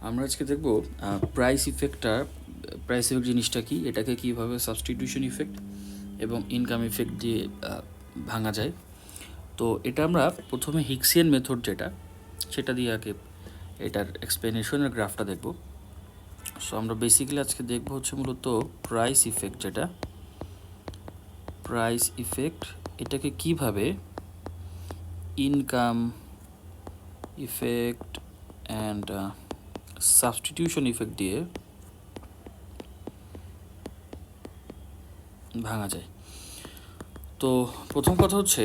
আমরা আজকে দেখব প্রাইস ইফেক্ট জিনিসটা কি, এটাকে কীভাবে সাবস্টিটিউশন ইফেক্ট এবং ইনকাম ইফেক্ট দিয়ে ভাঙা যায়। তো এটা আমরা প্রথমে হিক্সিয়ান মেথড সেটা দিয়ে আগে এটার এক্সপ্লেনেশনের গ্রাফটা দেখব। সো আমরা বেসিক্যালি আজকে দেখব হচ্ছে মূলত প্রাইস ইফেক্ট এটাকে কিভাবে income effect and substitution effect দিয়ে ভাঙা যায়। তো প্রথম কথা হচ্ছে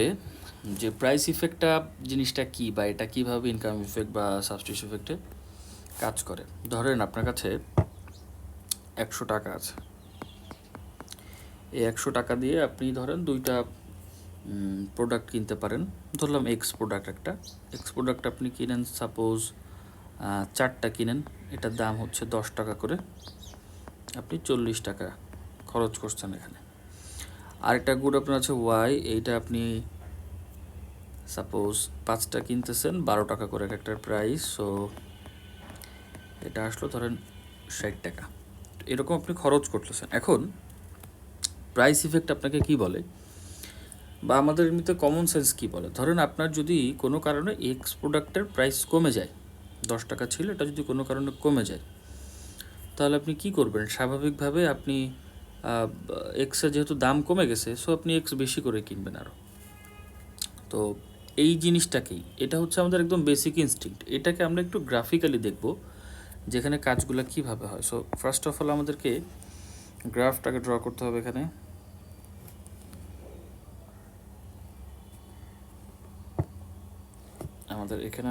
যে প্রাইস ইফেক্টটা জিনিসটা কি, বা এটা কীভাবে ইনকাম ইফেক্ট বা সাবস্টিটিউশন ইফেক্টে কাজ করে। ধরেন আপনার কাছে 100 টাকা আছে, এই 100 টাকা দিয়ে আপনি ধরেন দুইটা প্রোডাক্ট কিনতে পারেন। ধরলাম এক্স প্রোডাক্ট আপনি কিনেন, সাপোজ 4টা কিনেন, এটার দাম হচ্ছে 10 টাকা করে, আপনি 40 টাকা খরচ করছেন এখানে। আরেকটা গুড আপনার আছে ওয়াই, এইটা আপনি সাপোজ 5টা কিনতেছেন 12 টাকা করে একটা প্রাইস, সো এটা আসলো ধরেন 60 টাকা। এরকম আপনি খরচ করতেছেন। এখন প্রাইস ইফেক্ট আপনাকে কি বলে, বা আমাদের এমনিতে কমন সেন্স কি বলে, ধরেন আপনার যদি কোনো কারণে এক্স প্রোডাক্টের প্রাইস কমে যায়, 10 টাকা ছিল, এটা যদি কোনো কারণে কমে যায়, তাহলে আপনি কি করবেন? স্বাভাবিকভাবে আপনি এক্সের যেহেতু দাম কমে গেছে, সো আপনি এক্স বেশি করে কিনবেন আরও। তো এই জিনিসটাকেই, এটা হচ্ছে আমাদের একদম বেসিক ইনস্টিংক্ট। এটাকে আমরা একটু গ্রাফিক্যালি দেখব, যেখানে কাজগুলো কিভাবে হয়। সো ফার্স্ট অফ অল আমাদেরকে গ্রাফটাকে ড্র করতে হবে। এখানে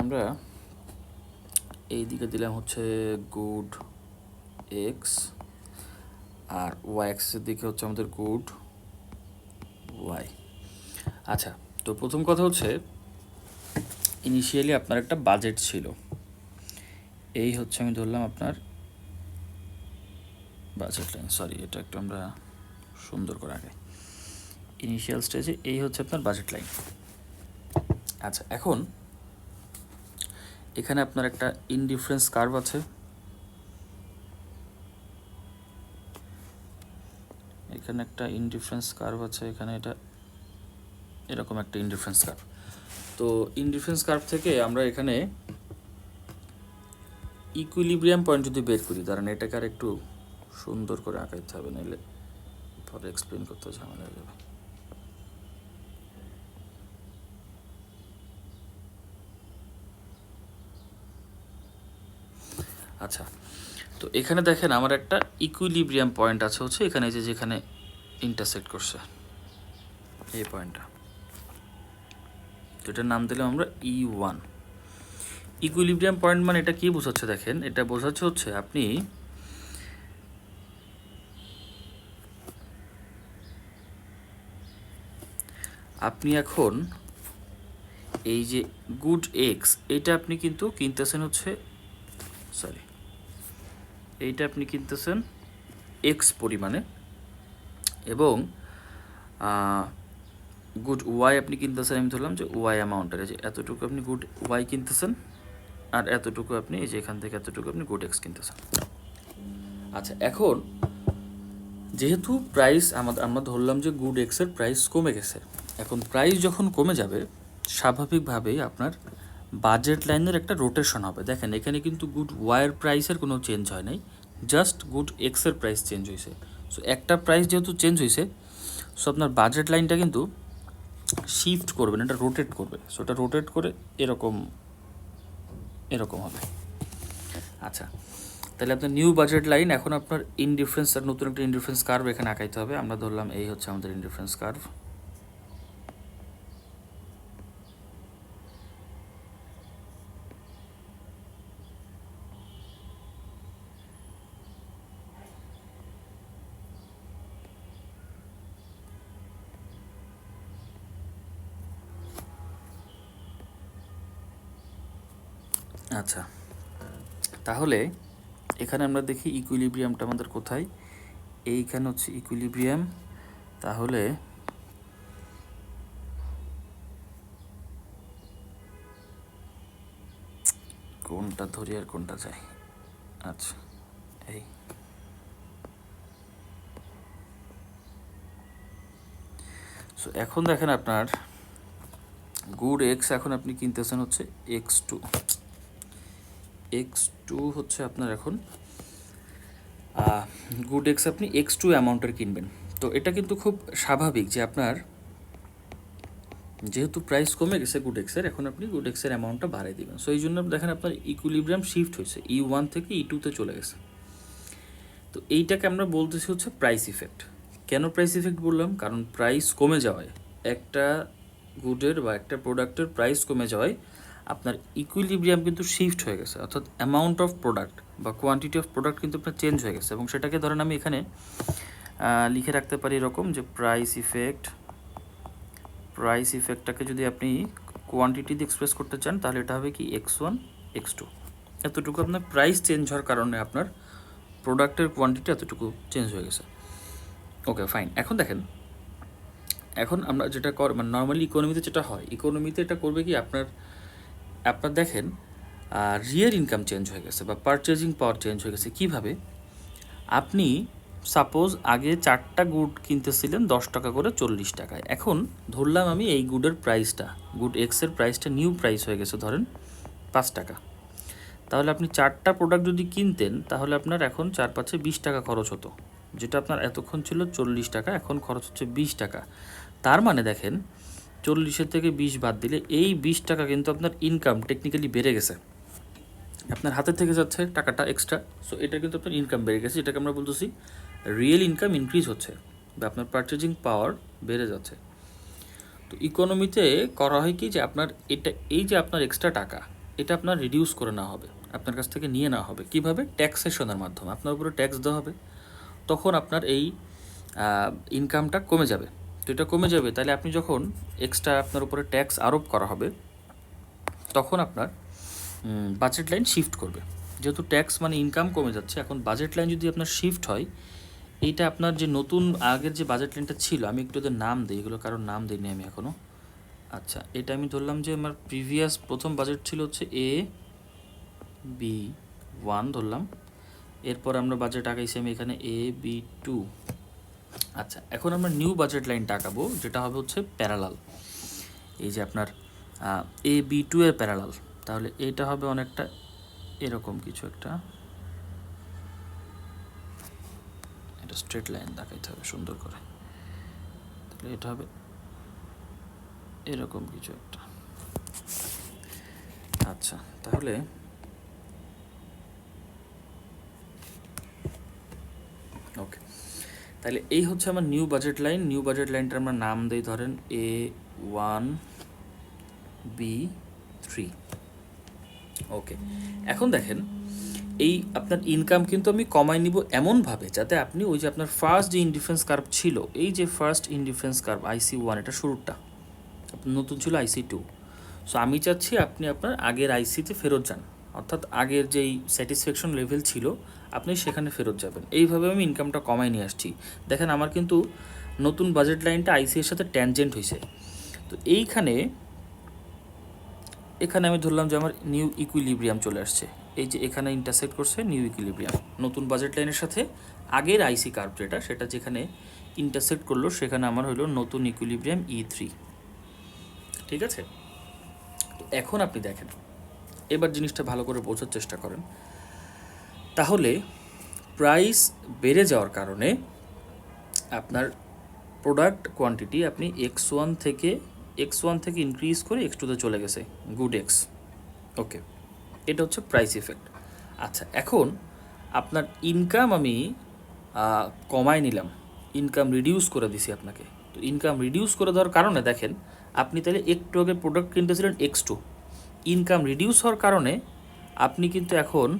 আমরা এই দিকে দিলাম হচ্ছে গুড এক্স, আর ওয়াই এক্সের দিকে হচ্ছে আমাদের গুড ওয়াই। আচ্ছা, তো প্রথম কথা হচ্ছে ইনিশিয়ালি আপনার একটা বাজেট ছিল, এই হচ্ছে আমি ধরলাম আপনার বাজেট লাইন। সরি, এটা একটু আমরা সুন্দর করে আগে ইনিশিয়াল স্টেজে এই হচ্ছে আপনার বাজেট লাইন। আচ্ছা, এখন এখানে আপনার একটা ইনডিফারেন্স কার্ভ আছে, এখানে একটা ইনডিফারেন্স কার্ভ আছে, এখানে এটা এরকম একটা ইনডিফারেন্স কার্ভ। তো ইনডিফারেন্স কার্ভ থেকে আমরা এখানে ইকুইলিব্রিয়াম পয়েন্ট যদি বের করি, দাঁড়ান এটাকে আর একটু সুন্দর করে আঁকাইতে হবে, নাহলে পরে এক্সপ্লেন করতে ঝামেলা হয়ে যাবে। আচ্ছা, তো এখানে দেখেন আমার একটা ইকুইলিব্রিয়াম পয়েন্ট আছে হচ্ছে এখানে, যেখানে ইন্টারসেক্ট করছে এই পয়েন্টটা, তো এটার নাম দিলাম আমরা E1। ইকুইলিব্রিয়াম পয়েন্ট মানে এটা কি বোঝাচ্ছে দেখেন, এটা বোঝাচ্ছে হচ্ছে আপনি এখন এই যে গুড এক্স, এটা আপনি কিন্তু কিনতেছেন হচ্ছে, সরি, এইটা আপনি কিনতেছেন এক্স পরিমাণে, এবং গুড ওয়াই আপনি কিনতেছেন, আমি ধরলাম যে ওয়াই অ্যামাউন্টের, যে এতটুকু আপনি গুড ওয়াই কিনতেছেন, আর এতটুকু আপনি এই যে এখান থেকে এতটুকু আপনি গুড এক্স কিনতেছেন। আচ্ছা, এখন যেহেতু প্রাইস আমরা ধরলাম যে গুড এক্সের প্রাইস কমে গেছে, এখন প্রাইস যখন কমে যাবে স্বাভাবিকভাবেই আপনার বাজেট লাইনের একটা রোটেশন হবে। দেখেন এখানে কিন্তু গুড ওয়াইয়ের প্রাইসের কোনো চেঞ্জ হয় নাই, জাস্ট গুড এক্সের প্রাইস চেঞ্জ হয়েছে। সো একটা প্রাইস যেহেতু চেঞ্জ হয়েছে, সো আপনার বাজেট লাইনটা কিন্তু শিফট করবেন, এটা রোটেট করবে। সো এটা রোটেট করে এরকম হবে। আচ্ছা, তাহলে আপনার নিউ বাজেট লাইন, এখন আপনার ইনডিফারেন্স, আর নতুন একটা ইনডিফারেন্স কার্ভ এখানে আঁকাইতে হবে। আমরা ধরলাম এই হচ্ছে আমাদের ইনডিফারেন্স কার্ভ। আচ্ছা, তাহলে এখানে আমরা দেখি ইকুইলিব্রিয়ামটা আমাদের কোথায়, এইখানে হচ্ছে ইকুইলিব্রিয়াম। তাহলে কোনটা ধরি আর কোনটা যায়, আচ্ছা, এই সো এখন দেখেন আপনার গুড এক্স এখন আপনি কিনতেছেন হচ্ছে এক্স টু হচ্ছে আপনার এখন গুড এক্স আপনি X2 অ্যামাউন্টের কিনবেন। তো এটা কিন্তু খুব স্বাভাবিক যে আপনার যেহেতু প্রাইস কমে গেছে গুড এক্সের, এখন আপনি গুড এক্সের অ্যামাউন্টটা বাড়িয়ে দিবেন। সো এই জন্য দেখেন আপনার ইকুইলিব্রিয়াম শিফট হয়েছে, E1 থেকে E2-তে চলে গেছে। তো এইটাকে আমরা বলতেছি হচ্ছে প্রাইস ইফেক্ট। কেন প্রাইস ইফেক্ট বললাম? কারণ প্রাইস কমে যাওয়ায়, একটা গুডের বা একটা প্রোডাক্টের প্রাইস কমে যাওয়ায় আপনার ইকুইলিব্রিয়াম কিন্তু শিফট হয়ে গেছে, অর্থাৎ অ্যামাউন্ট অফ প্রোডাক্ট বা কোয়ান্টিটি অফ প্রোডাক্ট কিন্তু আপনার চেঞ্জ হয়ে গেছে। এবং সেটাকে ধরেন আমি এখানে লিখে রাখতে পারি এরকম যে প্রাইস ইফেক্টটাকে যদি আপনি কোয়ান্টিটি দিয়ে এক্সপ্রেস করতে চান তাহলে এটা হবে কি X1 X2। এতটুকু আপনার প্রাইস চেঞ্জ হওয়ার কারণে আপনার প্রোডাক্টের কোয়ান্টিটি এতটুকু চেঞ্জ হয়ে গেছে। Okay fine. এখন দেখেন, এখন আমরা যেটা মানে নর্মালি ইকোনমিতে যেটা হয়, ইকোনমিতে এটা করবে কি আপনার দেখেন রিয়েল ইনকাম চেঞ্জ হয়ে গেছে বা পারচেজিং পাওয়ার চেঞ্জ হয়ে গেছে। কীভাবে? আপনি সাপোজ আগে 4টা গুড কিনতেছিলেন 10 টাকা করে 40 টাকায়, এখন ধরলাম আমি এই গুডের প্রাইসটা, গুড এক্সের প্রাইসটা নিউ প্রাইস হয়ে গেছে ধরেন 5 টাকা। তাহলে আপনি 4টা প্রোডাক্ট যদি কিনতেন তাহলে আপনার এখন 4×5 = 20 টাকা খরচ হতো, যেটা আপনার এতক্ষণ ছিল 40 টাকা, এখন খরচ হচ্ছে 20 টাকা। তার মানে দেখেন 40-এর থেকে 20 বাদ দিলে এই 20 টাকা কিন্তু আপনার ইনকাম টেকনিক্যালি বেড়ে গেছে, আপনার হাতে থেকে যাচ্ছে টাকাটা এক্সট্রা। সো এটা কিন্তু আপনার ইনকাম বেড়ে গেছে, এটাকে আমরা বলতেছি রিয়েল ইনকাম ইনক্রিজ হচ্ছে বা আপনার পারচেজিং পাওয়ার বেড়ে যাচ্ছে। তো ইকোনমিতে করা হয় কি যে আপনার এটা, এই যে আপনার এক্সট্রা টাকা, এটা আপনার রিডিউস করে নেওয়া হবে, আপনার কাছ থেকে নিয়ে নেওয়া হবে। কীভাবে? ট্যাক্সেশনের মাধ্যমে আপনার উপরে ট্যাক্স দেওয়া হবে, তখন আপনার এই ইনকামটা কমে যাবে। তো এটা কমে যাবে, তাহলে আপনি যখন এক্সট্রা আপনার উপরে ট্যাক্স আরোপ করা হবে তখন আপনার বাজেট লাইন শিফট করবে। যেহেতু ট্যাক্স মানে ইনকাম কমে যাচ্ছে, এখন বাজেট লাইন যদি আপনার শিফট হয়, এইটা আপনার যে নতুন আগের যে বাজেট লাইনটা ছিল, আমি একটু ওদের নাম দিই, এগুলো কারোর নাম দিইনি আমি এখনও। আচ্ছা, এটা আমি ধরলাম যে আমার প্রিভিয়াস প্রথম বাজেট ছিল হচ্ছে AB1 ধরলাম, এরপর আমরা বাজেট আঁকাইছি আমি এখানে AB2। আচ্ছা, এখন আমরা নিউ বাজেট লাইনটা আঁকাবো, যেটা হবে হচ্ছে প্যারালাল, এই যে আপনার AB2 এর প্যারালাল। তাহলে এটা হবে অনেকটা এরকম কিছু একটা, এটা স্ট্রেট লাইন দেখাইতে হবে সুন্দর করে, তাহলে এটা হবে এরকম কিছু একটা। আচ্ছা, তাহলে ওকে, তাহলে এই হচ্ছে আমার new budget line. New budget লাইনটার আমরা নাম দিই ধরেন A1B3। ওকে, এখন দেখেন এই আপনার ইনকাম কিন্তু আমি কমাই নিব এমনভাবে যাতে আপনি ওই যে আপনার ফার্স্ট যে ইনডিফারেন্স কার্ভ ছিল, এই যে ফার্স্ট ইনডিফারেন্স কার্ভ IC1, এটা শুরুরটা, আপনার নতুন ছিল IC2। সো আমি চাচ্ছি আপনি আপনার আগের আইসিতে ফেরত যান, অর্থাৎ আগের যেই স্যাটিসফ্যাকশন লেভেল ছিল আপনি সেখানে ফেরত যাবেন। এইভাবে আমি ইনকামটা কমাই নিয়ে আসছি। দেখেন আমার কিন্তু নতুন বাজেট লাইনটা IC এর সাথে ট্যানজেন্ট হয়েছে। তো এখানে আমি ধরলাম যে আমার নিউ ইকুইলিব্রিয়াম চলে আসছে, এই যে এখানে ইন্টারসেক্ট করছে নিউ ইকুইলিব্রিয়াম, নতুন বাজেট লাইনের সাথে আগের IC কার্ভ সেটা যেখানে ইন্টারসেক্ট করলো সেখানে আমার হলো নতুন ইকুইলিব্রিয়াম E3। ঠিক আছে, তো এখন আপনি দেখেন, এবার জিনিসটা ভালো করে বোঝার চেষ্টা করেন। তাহলে প্রাইস বেড়ে যাওয়ার কারণে আপনার প্রোডাক্ট কোয়ান্টিটি আপনি X1 থেকে ইনক্রিজ করে X2-তে চলে গেছে, গুড এক্স। ওকে, এটা হচ্ছে প্রাইস ইফেক্ট। আচ্ছা, এখন আপনার ইনকাম আমি কমায় নিলাম, ইনকাম রিডিউস করে দিছি আপনাকে। তো ইনকাম রিডিউস করে দেওয়ার কারণে দেখেন আপনি তাহলে একটু আগে প্রোডাক্ট কিনতেছিলেন X2, ইনকাম রিডিউস হওয়ার কারণে আপনি কিন্তু এখন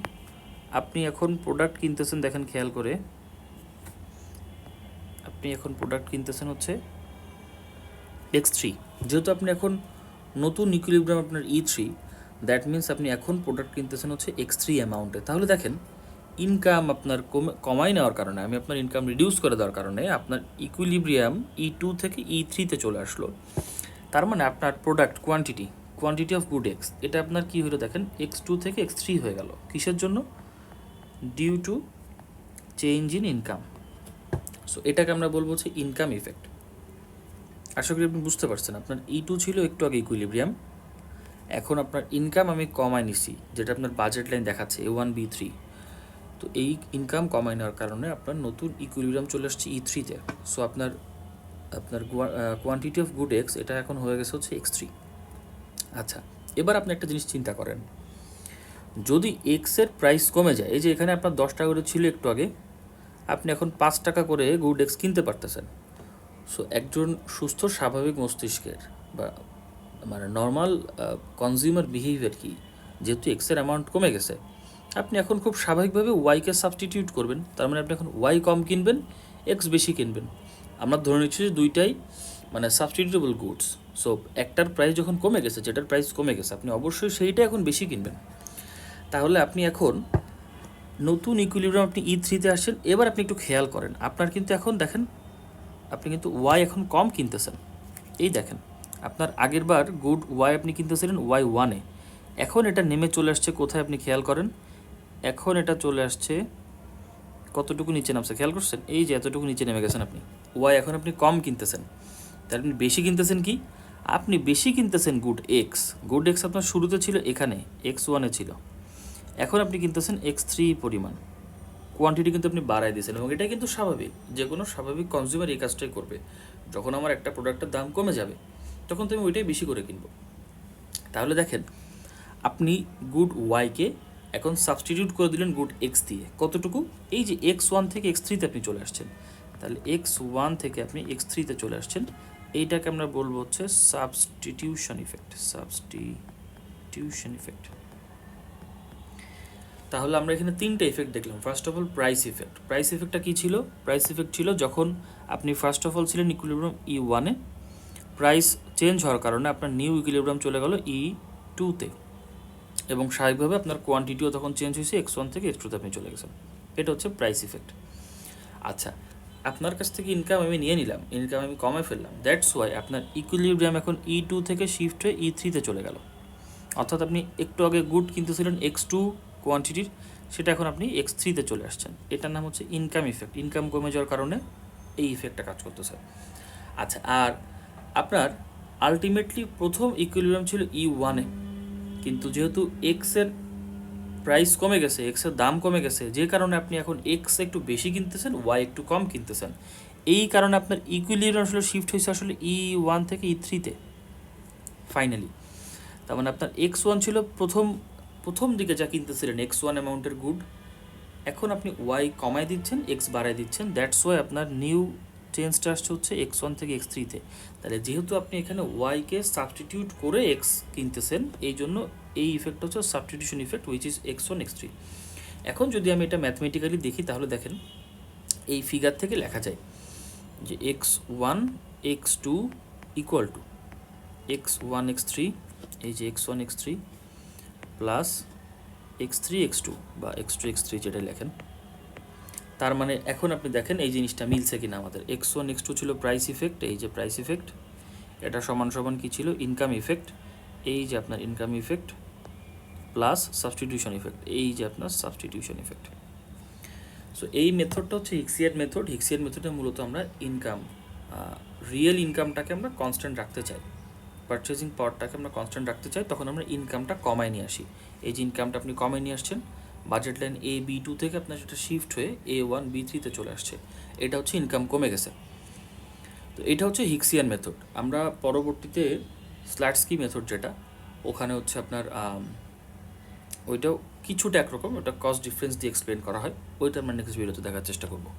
প্রোডাক্ট কিনতেছেন, দেখেন খেয়াল করে, আপনি এখন প্রোডাক্ট কিনতেছেন হচ্ছে X3। যেহেতু আপনি এখন নতুন ইকুইলিব্রিয়াম আপনার E3, দ্যাট মিন্স আপনি এখন প্রোডাক্ট কিনতেছেন হচ্ছে X3 অ্যামাউন্টে। তাহলে দেখেন ইনকাম আপনার কমাই নেওয়ার কারণে, আমি আপনার ইনকাম রিডিউস করে দেওয়ার কারণে আপনার ইকুইলিব্রিয়াম E2 থেকে E3-তে চলে আসলো। তার মানে আপনার product quantity of good x, এটা আপনার কী হলো দেখেন X2 থেকে X3 হয়ে গেল। কিসের জন্য? Due to change in income. So এটাকে আমরা বলবো হচ্ছে ইনকাম ইফেক্ট। আশা করি আপনি বুঝতে পারছেন। আপনার E2 ছিল একটু আগে ইকুইলিব্রিয়াম, এখন আপনার ইনকাম আমি কমায় নিছি, যেটা আপনার বাজেট লাইন দেখাচ্ছে A1 B3। তো এই ইনকাম কমায় নেওয়ার কারণে আপনার নতুন ইকুইলিব্রিয়াম চলে আসছে E3-তে। সো আপনার আপনার কোয়ান্টিটি অফ গুড এক্স এটা এখন হয়ে গেছে হচ্ছে X3। আচ্ছা, এবার আপনি একটা জিনিস চিন্তা করেন, যদি এক্সের প্রাইস কমে যায়, এই যে এখানে আপনার 10 টাকা করে ছিল একটু আগে, আপনি এখন 5 টাকা করে গুড এক্স কিনতে পারতেছেন। সো একজন সুস্থ স্বাভাবিক মস্তিষ্কের বা মানে নর্মাল কনজিউমার বিহেভিয়ার কি, যেহেতু এক্সের অ্যামাউন্ট কমে গেছে, আপনি এখন খুব স্বাভাবিকভাবে ওয়াইকে সাবস্টিটিউট করবেন। তার মানে আপনি এখন ওয়াই কম কিনবেন, এক্স বেশি কিনবেন। আমরা ধরে নিচ্ছি যে দুইটাই মানে সাবস্টিটিউটেবল গুডস। সো একটার প্রাইস যখন কমে গেছে, যেটার প্রাইস কমে গেছে, আপনি অবশ্যই সেইটা এখন বেশি কিনবেন। তাহলে আপনি এখন নতুন ইকুইলিব্রিয়াম আপনি E3-তে আসছেন। এবার আপনি একটু খেয়াল করেন, আপনার কিন্তু এখন দেখেন আপনি কিন্তু ওয়াই এখন কম কিনতেছেন। এই দেখেন, আপনার আগের বার গুড ওয়াই আপনি কিনতেছিলেন Y1-এ, এখন এটা নেমে চলে আসছে কোথায় আপনি খেয়াল করেন, এখন এটা চলে আসছে কতটুকু নিচে নামছে খেয়াল করছেন, এই যে এতটুকু নিচে নেমে গেছেন আপনি। ওয়াই এখন আপনি কম কিনতেছেন, তাহলে আপনি বেশি কিনতেছেন কি, আপনি বেশি কিনতেছেন গুড এক্স। গুড এক্স আপনার শুরুতে ছিল এখানে X1-এ ছিল, এখন আপনি কিনতেছেন X3 পরিমাণ। কোয়ান্টিটি কিন্তু আপনি বাড়াই দিয়েছেন, এবং এটা কিন্তু স্বাভাবিক, যে কোনো স্বাভাবিক কনজিউমার এই কাজটাই করবে। যখন আমার একটা প্রোডাক্টের দাম কমে যাবে, তখন তো আমি ওইটাই বেশি করে কিনবো। তাহলে দেখেন, আপনি গুড ওয়াইকে এখন সাবস্টিটিউট করে দিলেন গুড এক্স দিয়ে। কতটুকু, এই যে X1 থেকে X3-তে আপনি চলে আসছেন, তাহলে X1 থেকে আপনি X3-তে চলে আসছেন। এইটাকে আমরা বলবো হচ্ছে সাবস্টিটিউশন ইফেক্ট। Substitution effect. তাহলে আমরা এখানে তিনটে ইফেক্ট দেখলাম। First of all price effect. Price ইফেক্টটা কী ছিল? প্রাইস ইফেক্ট ছিল যখন আপনি ফার্স্ট অফ অল ছিলেন ইকুইলিব্রিয়াম E1-এ, প্রাইস চেঞ্জ হওয়ার কারণে আপনার নিউ ইকুইলিব্রিয়াম চলে গেল E2-তে, এবং স্বাভাবিকভাবে আপনার কোয়ান্টিটিও তখন চেঞ্জ হয়েছে, X1 থেকে X2-তে আপনি চলে গেছেন। এটা হচ্ছে প্রাইস ইফেক্ট। আচ্ছা, আপনার কাছ থেকে ইনকাম আমি নিয়ে নিলাম, ইনকাম আমি কমে ফেললাম, দ্যাটস ওয়াই আপনার ইকুইলিব্রিয়াম এখন E2 থেকে শিফট হয়ে E3-তে চলে গেল। অর্থাৎ আপনি একটু আগে গুড কিনতেছিলেন X2 কোয়ান্টিটির, সেটা এখন আপনি X3-তে চলে আসছেন। এটার নাম হচ্ছে ইনকাম ইফেক্ট। ইনকাম কমে যাওয়ার কারণে এই ইফেক্টটা কাজ করতেছে। আচ্ছা, আর আপনার আলটিমেটলি প্রথম ইকুইলিব্রিয়াম ছিল E1-এ, কিন্তু যেহেতু এক্সের প্রাইস কমে গেছে, এক্সের দাম কমে গেছে, যে কারণে আপনি এখন এক্স একটু বেশি কিনতেছেন, ওয়াই একটু কম কিনতেছেন। এই কারণে আপনার ইকুইলিব্রিয়াম আসলে শিফট হয়েছে আসলে E1 থেকে E3-তে ফাইনালি। তার মানে আপনার X1 ছিল প্রথম দিকে যা কিনতেছিলেন X1 অ্যামাউন্টের গুড, এখন আপনি ওয়াই কমাই দিচ্ছেন, এক্স বাড়াই দিচ্ছেন, দ্যাটস ওয়াই আপনার নিউ চেঞ্জটা আসছে হচ্ছে X1 থেকে X3-তে। তাহলে যেহেতু আপনি এখানে ওয়াইকে সাবস্টিটিউট করে এক্স কিনতেছেন, এই জন্য এই ইফেক্ট হচ্ছে substitution effect, which is X1 X3। এখন যদি আমি এটা ম্যাথমেটিক্যালি দেখি, তাহলে দেখেন এই ফিগার থেকে লেখা যায় যে X1 X2 equal to X1 X3, এই যে X1 X3 plus X3 X2 বা X2 X3 যেটা লেখেন। তার মানে এখন আপনি দেখেন এই জিনিসটা মিলছে কিনা আমাদের। X1 X2 ছিল প্রাইস ইফেক্ট, এই যে প্রাইস ইফেক্ট, এটা সমান সমান কী ছিল, ইনকাম ইফেক্ট, এই যে আপনার income effect plus substitution effect, এই যে আপনার সাবস্টিটিউশন ইফেক্ট। সো এই মেথডটা হচ্ছে হিক্সিয়ার মেথড। হিক্সিয়ার মেথডে মূলত আমরা ইনকাম, রিয়েল ইনকামটাকে আমরা কনস্ট্যান্ট রাখতে চাই, পারচেজিং পাওয়ারটাকে আমরা কনস্ট্যান্ট রাখতে চাই, তখন আমরা ইনকামটা কমায় নিয়ে আসি। এই যে ইনকামটা আপনি কমায় নিয়ে আসছেন, বাজেট লাইন B2 থেকে আপনার সেটা শিফট হয়ে A1 B3-তে চলে আসছে, এটা হচ্ছে ইনকাম কমে গেছে। তো এটা হচ্ছে হিক্সিয়ান মেথড। আমরা পরবর্তীতে স্ল্যাটস্কি মেথড যেটা, ওখানে হচ্ছে আপনার ওইটাও কিছুটা একরকম, ওটা কস্ট ডিফারেন্স দিয়ে এক্সপ্লেন করা হয়, ওইটা আমরা নেক্সট ভিডিওতে দেখার চেষ্টা করবো।